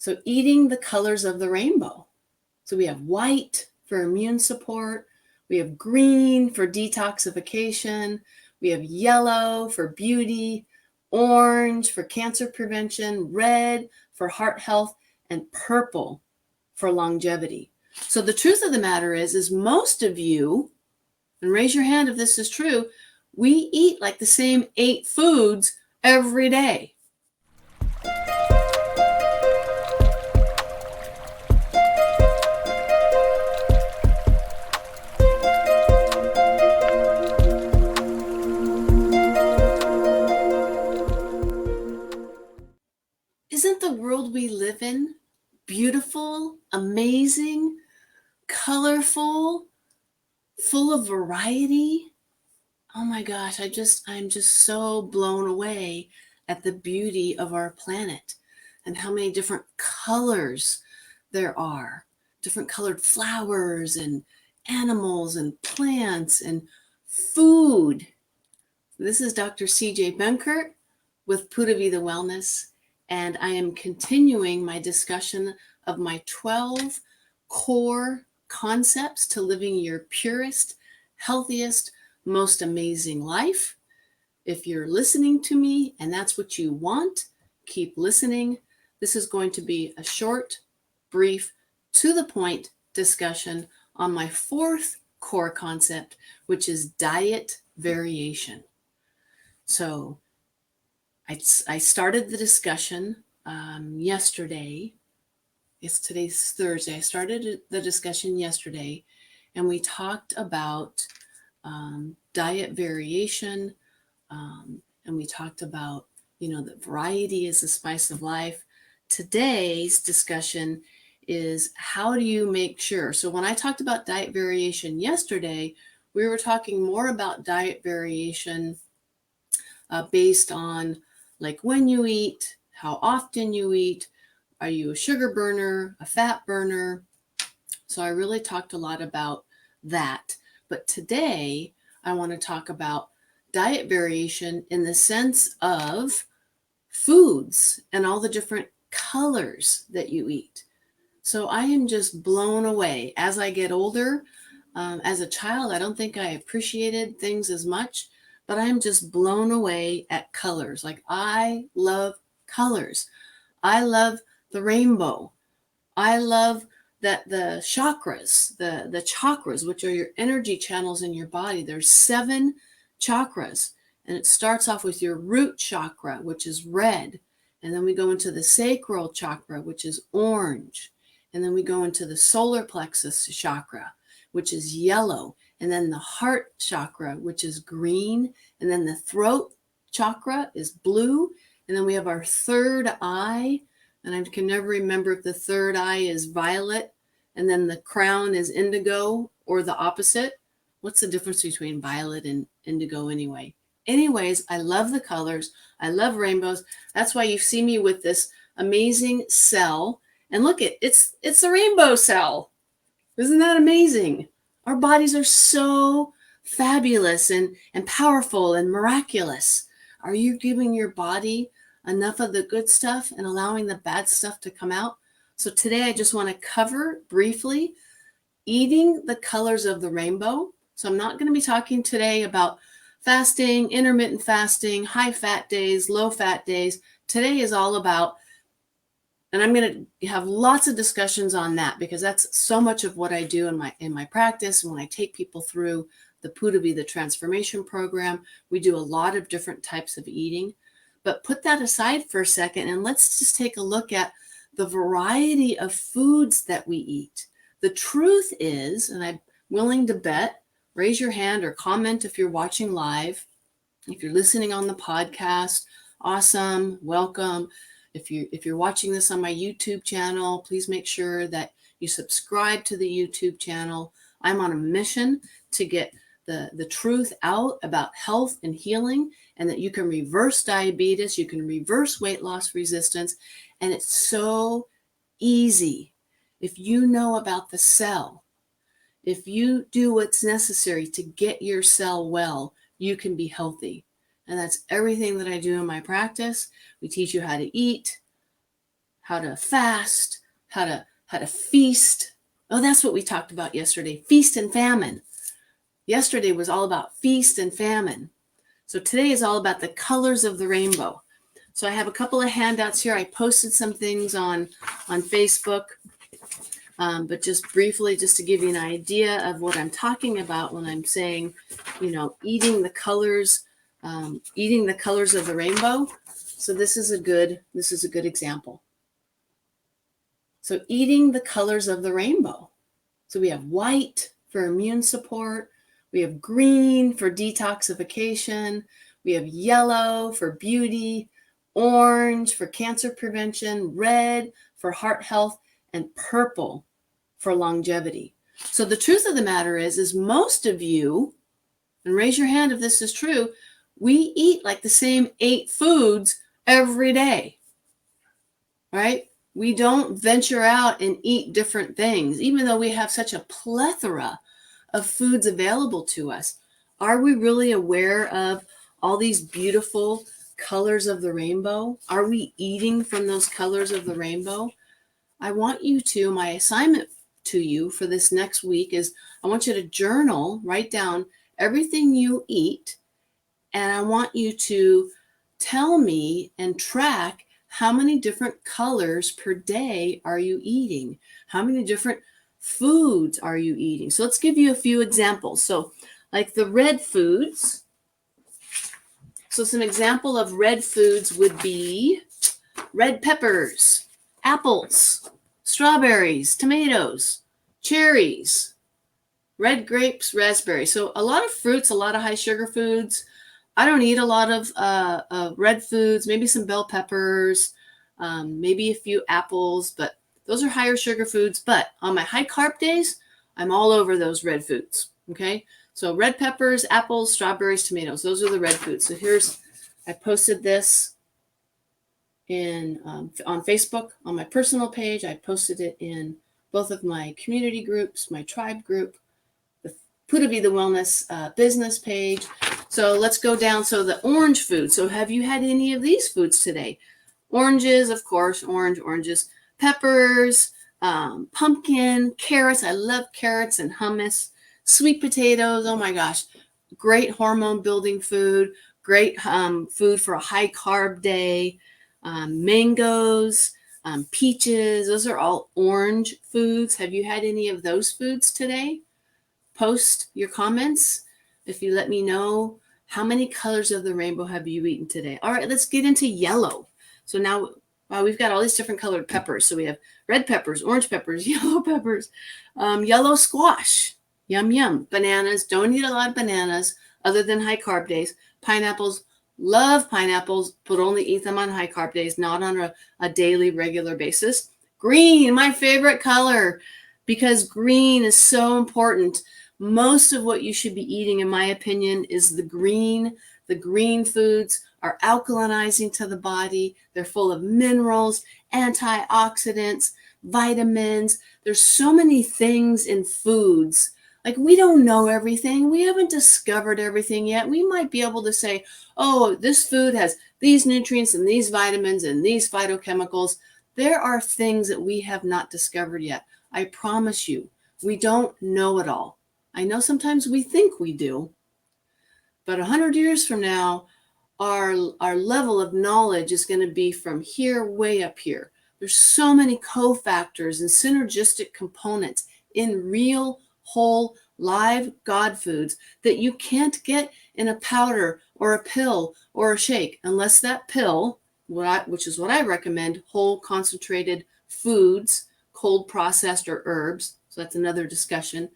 So eating the colors of the rainbow. So we have white for immune support. We have green for detoxification. We have yellow for beauty, orange for cancer prevention, red for heart health, and purple for longevity. So the truth of the matter is most of you, and raise your hand if this is true, we eat like the same 8 foods every day. Isn't the world we live in beautiful, amazing, colorful, full of variety? Oh my gosh, I'm just so blown away at the beauty of our planet and how many different colors there are. Different colored flowers and animals and plants and food. This is Dr. CJ Benkert with Pura Vida Wellness, and I am continuing my discussion of my 12 core concepts to living your purest, healthiest, most amazing life. If you're listening to me and that's what you want, keep listening. This is going to be a short, brief, to the point discussion on my 4th core concept, which is diet variation. So I started the discussion yesterday. Today's Thursday. I started the discussion yesterday, and we talked about diet variation, and we talked about, that variety is the spice of life. Today's discussion is how do you make sure? So when I talked about diet variation yesterday, we were talking more about diet variation based on like when you eat, how often you eat, are you a sugar burner, a fat burner? So I really talked a lot about that. But today I want to talk about diet variation in the sense of foods and all the different colors that you eat. So I am just blown away as I get older. As a child, I don't think I appreciated things as much, but I'm just blown away at colors. Like I love colors. I love the rainbow. I love that the chakras, the chakras, which are your energy channels in your body. There's 7 chakras, and it starts off with your root chakra, which is red. And then we go into the sacral chakra, which is orange. And then we go into the solar plexus chakra, which is yellow. And then the heart chakra, which is green. And then the throat chakra is blue. And then we have our third eye. And I can never remember if the third eye is violet and then the crown is indigo or the opposite. What's the difference between violet and indigo anyway? Anyways, I love the colors. I love rainbows. That's why you see me with this amazing cell. And look, it's the rainbow cell. Isn't that amazing? Our bodies are so fabulous and powerful and miraculous. Are you giving your body enough of the good stuff and allowing the bad stuff to come out? So today I just want to cover briefly eating the colors of the rainbow. So I'm not going to be talking today about fasting, intermittent fasting, high fat days, low fat days. Today is all about, and I'm going to have lots of discussions on that because that's so much of what I do in my practice. And when I take people through the Pura Vida Transformation Program, we do a lot of different types of eating. But put that aside for a second and let's just take a look at the variety of foods that we eat. The truth is, and I'm willing to bet, raise your hand or comment if you're watching live. If you're listening on the podcast, awesome, welcome. If you're watching this on my YouTube channel, please make sure that you subscribe to the YouTube channel. I'm on a mission to get the truth out about health and healing, and that you can reverse diabetes, you can reverse weight loss resistance, and it's so easy. If you know about the cell, if you do what's necessary to get your cell well, you can be healthy. And that's everything that I do in my practice. We teach you how to eat, how to fast, how to feast. Oh, that's what we talked about yesterday, feast and famine. Yesterday was all about feast and famine. So today is all about the colors of the rainbow. So I have a couple of handouts here. I posted some things on Facebook, but just briefly, just to give you an idea of what I'm talking about when I'm saying, eating the colors of the rainbow. So this is a good example. So eating the colors of the rainbow. So we have white for immune support. We have green for detoxification. We have yellow for beauty, orange for cancer prevention, red for heart health, and purple for longevity. So the truth of the matter is most of you, and raise your hand if this is true, we eat like the same 8 foods every day, right? We don't venture out and eat different things, even though we have such a plethora of foods available to us. Are we really aware of all these beautiful colors of the rainbow? Are we eating from those colors of the rainbow? I want you to, my assignment to you for this next week is I want you to journal, write down everything you eat, and I want you to tell me and track how many different colors per day are you eating? How many different foods are you eating? So let's give you a few examples. So like the red foods. So some example of red foods would be red peppers, apples, strawberries, tomatoes, cherries, red grapes, raspberries. So a lot of fruits, a lot of high sugar foods. I don't eat a lot of red foods, maybe some bell peppers, maybe a few apples, but those are higher sugar foods. But on my high carb days, I'm all over those red foods. Okay. So red peppers, apples, strawberries, tomatoes, those are the red foods. So I posted this on Facebook on my personal page. I posted it in both of my community groups, my tribe group, the Pura Vida Wellness business page. So let's go down. So the orange food. So have you had any of these foods today? Oranges, of course, oranges, peppers, pumpkin, carrots. I love carrots and hummus, sweet potatoes. Oh my gosh, great hormone building food, great food for a high carb day. Mangoes, peaches. Those are all orange foods. Have you had any of those foods today? Post your comments if you let me know how many colors of the rainbow have you eaten today. All right, let's get into yellow. So now we've got all these different colored peppers. So we have red peppers, orange peppers, yellow peppers, yellow squash, yum, yum. Bananas, don't eat a lot of bananas other than high carb days. Pineapples, love pineapples, but only eat them on high carb days, not on a daily regular basis. Green, my favorite color, because green is so important. Most of what you should be eating, in my opinion, is the green. The green foods are alkalinizing to the body. They're full of minerals, antioxidants, vitamins. There's so many things in foods. Like, we don't know everything. We haven't discovered everything yet. We might be able to say, oh, this food has these nutrients and these vitamins and these phytochemicals. There are things that we have not discovered yet. I promise you, we don't know it all. I know sometimes we think we do, but 100 years from now, our level of knowledge is going to be from here way up here. There's so many cofactors and synergistic components in real, whole, live God foods that you can't get in a powder or a pill or a shake, unless that pill, which is what I recommend, whole concentrated foods, cold processed or herbs. So that's another discussion.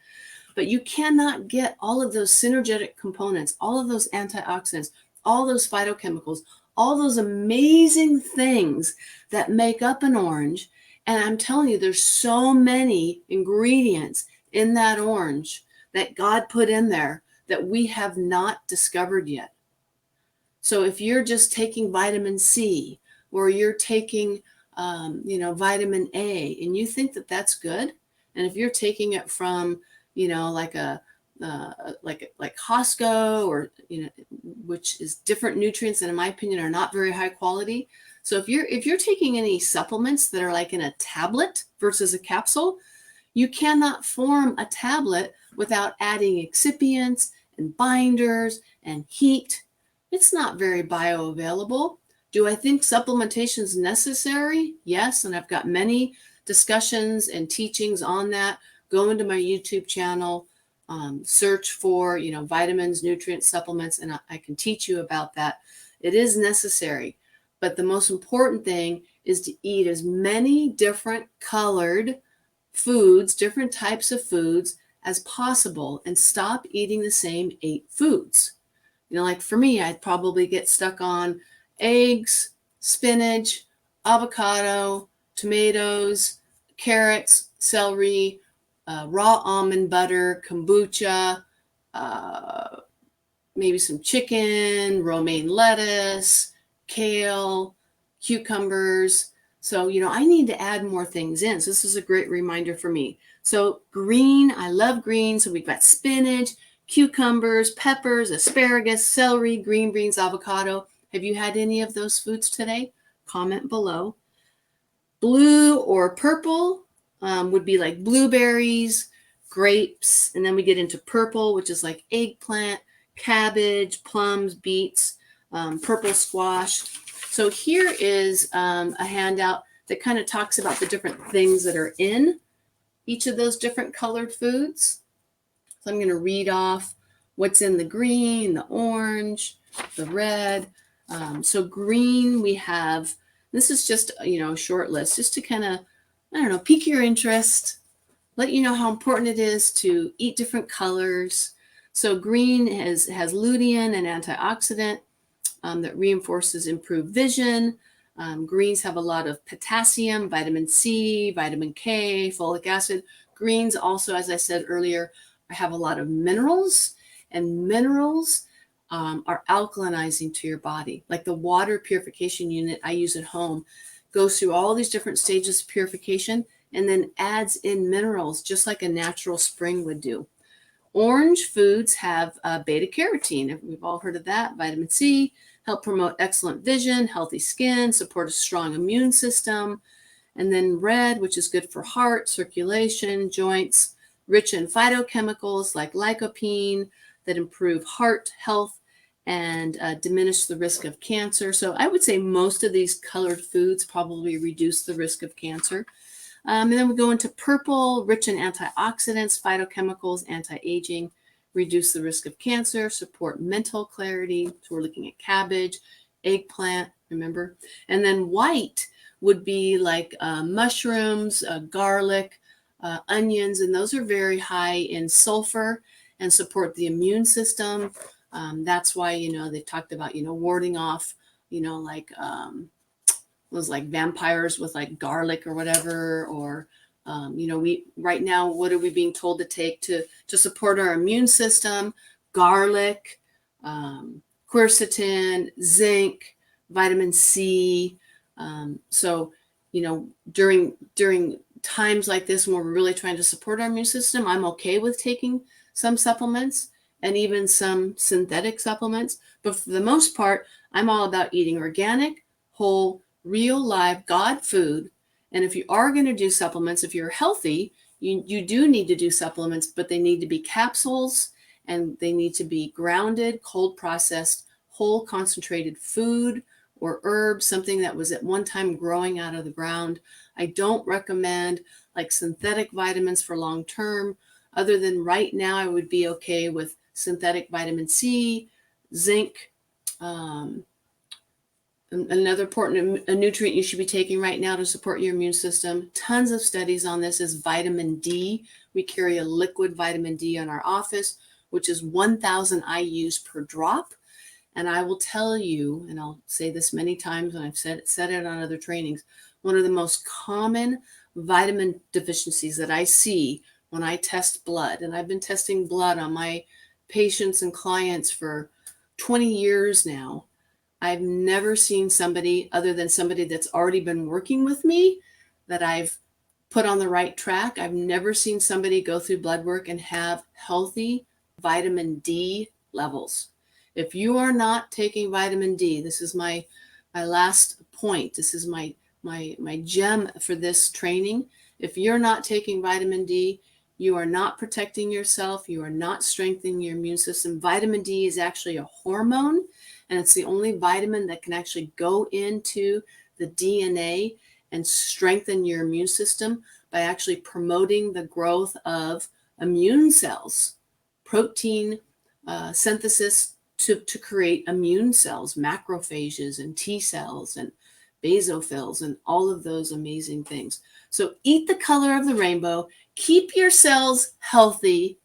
But you cannot get all of those synergetic components, all of those antioxidants, all those phytochemicals, all those amazing things that make up an orange. And I'm telling you, there's so many ingredients in that orange that God put in there that we have not discovered yet. So if you're just taking vitamin C or you're taking, vitamin A, and you think that that's good, and if you're taking it from, like Costco or, which is different nutrients that in my opinion are not very high quality, So if you're taking any supplements that are like in a tablet versus a capsule, you cannot form a tablet without adding excipients and binders and heat. It's not very bioavailable. Do I think supplementation is necessary? Yes, and I've got many discussions and teachings on that. Go into my YouTube channel, search for, vitamins, nutrients, supplements, and I can teach you about that. It is necessary. But the most important thing is to eat as many different colored foods, different types of foods as possible, and stop eating the same 8 foods. Like for me, I'd probably get stuck on eggs, spinach, avocado, tomatoes, carrots, celery, raw almond butter, kombucha, maybe some chicken, romaine lettuce, kale, cucumbers. So, I need to add more things in. So this is a great reminder for me. So green, I love green. So we've got spinach, cucumbers, peppers, asparagus, celery, green beans, avocado. Have you had any of those foods today? Comment below. Blue or purple would be like blueberries, grapes, and then we get into purple, which is like eggplant, cabbage, plums, beets, purple squash. So here is a handout that kind of talks about the different things that are in each of those different colored foods. So I'm going to read off what's in the green, the orange, the red. So green, we have, this is just, a short list, just to kind of, pique your interest, let you know how important it is to eat different colors. So green has lutein, an antioxidant that reinforces improved vision. Greens have a lot of potassium, vitamin C, vitamin K, folic acid. Greens also, as I said earlier, have a lot of minerals, and minerals are alkalinizing to your body. Like the water purification unit I use at home goes through all these different stages of purification and then adds in minerals just like a natural spring would do. Orange foods have beta carotene. We've all heard of that. Vitamin C, help promote excellent vision, healthy skin, support a strong immune system. And then red, which is good for heart, circulation, joints, rich in phytochemicals like lycopene that improve heart health and diminish the risk of cancer. So I would say most of these colored foods probably reduce the risk of cancer. And then we go into purple, rich in antioxidants, phytochemicals, anti-aging, reduce the risk of cancer, support mental clarity. So we're looking at cabbage, eggplant, remember? And then white would be like mushrooms, garlic, onions, and those are very high in sulfur and support the immune system. That's why, they talked about, warding off, like those like vampires with like garlic or whatever, or we right now, what are we being told to take to support our immune system? Garlic, quercetin, zinc, vitamin C. So during times like this when we're really trying to support our immune system, I'm okay with taking some supplements and even some synthetic supplements. But for the most part, I'm all about eating organic, whole, real, live, God food. And if you are going to do supplements, if you're healthy, you do need to do supplements, but they need to be capsules and they need to be grounded, cold processed, whole concentrated food or herbs, something that was at one time growing out of the ground. I don't recommend like synthetic vitamins for long term. Other than right now, I would be okay with synthetic vitamin C, zinc. Another important nutrient you should be taking right now to support your immune system. Tons of studies on this is vitamin D. We carry a liquid vitamin D in our office, which is 1,000 IUs per drop. And I will tell you, and I'll say this many times, and I've said it on other trainings, one of the most common vitamin deficiencies that I see when I test blood, and I've been testing blood on my patients and clients for 20 years now. I've never seen somebody other than somebody that's already been working with me that I've put on the right track. I've never seen somebody go through blood work and have healthy vitamin D levels. If you are not taking vitamin D, this is my My last point, this is my gem for this training. If you're not taking vitamin D, you are not protecting yourself. You are not strengthening your immune system. Vitamin D is actually a hormone, and it's the only vitamin that can actually go into the DNA and strengthen your immune system by actually promoting the growth of immune cells, protein synthesis to create immune cells, macrophages and T cells and basophils and all of those amazing things. So eat the color of the rainbow, keep your cells healthy,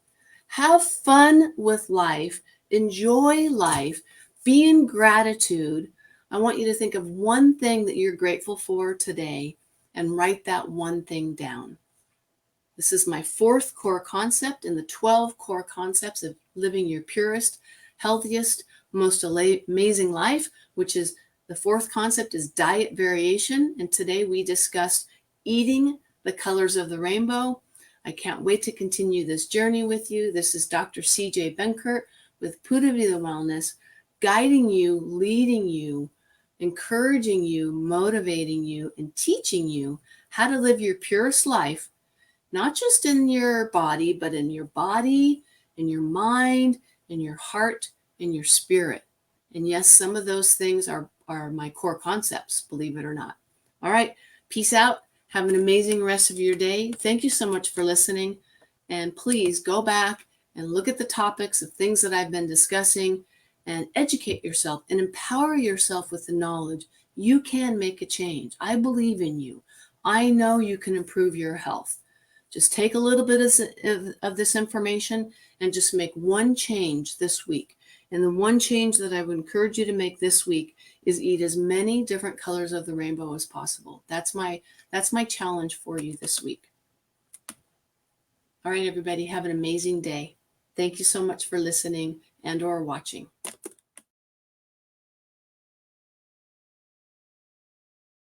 have fun with life, enjoy life, be in gratitude. I want you to think of one thing that you're grateful for today and write that one thing down. This is my 4th core concept in the 12 core concepts of living your purest, healthiest, most amazing life, which is the 4th concept is diet variation. And today we discussed eating the colors of the rainbow. I can't wait to continue this journey with you. This is Dr. CJ Benkert with Pura Vida Wellness, guiding you, leading you, encouraging you, motivating you, and teaching you how to live your purest life, not just in your body, but in your body, in your mind, in your heart, in your spirit. And yes, some of those things are my core concepts, believe it or not. All right, peace out. Have an amazing rest of your day. Thank you so much for listening. And please go back and look at the topics of things that I've been discussing and educate yourself and empower yourself with the knowledge. You can make a change. I believe in you. I know you can improve your health. Just take a little bit of this information and just make one change this week. And the one change that I would encourage you to make this week is eat as many different colors of the rainbow as possible. That's my challenge for you this week. All right, everybody, have an amazing day. Thank you so much for listening and or watching.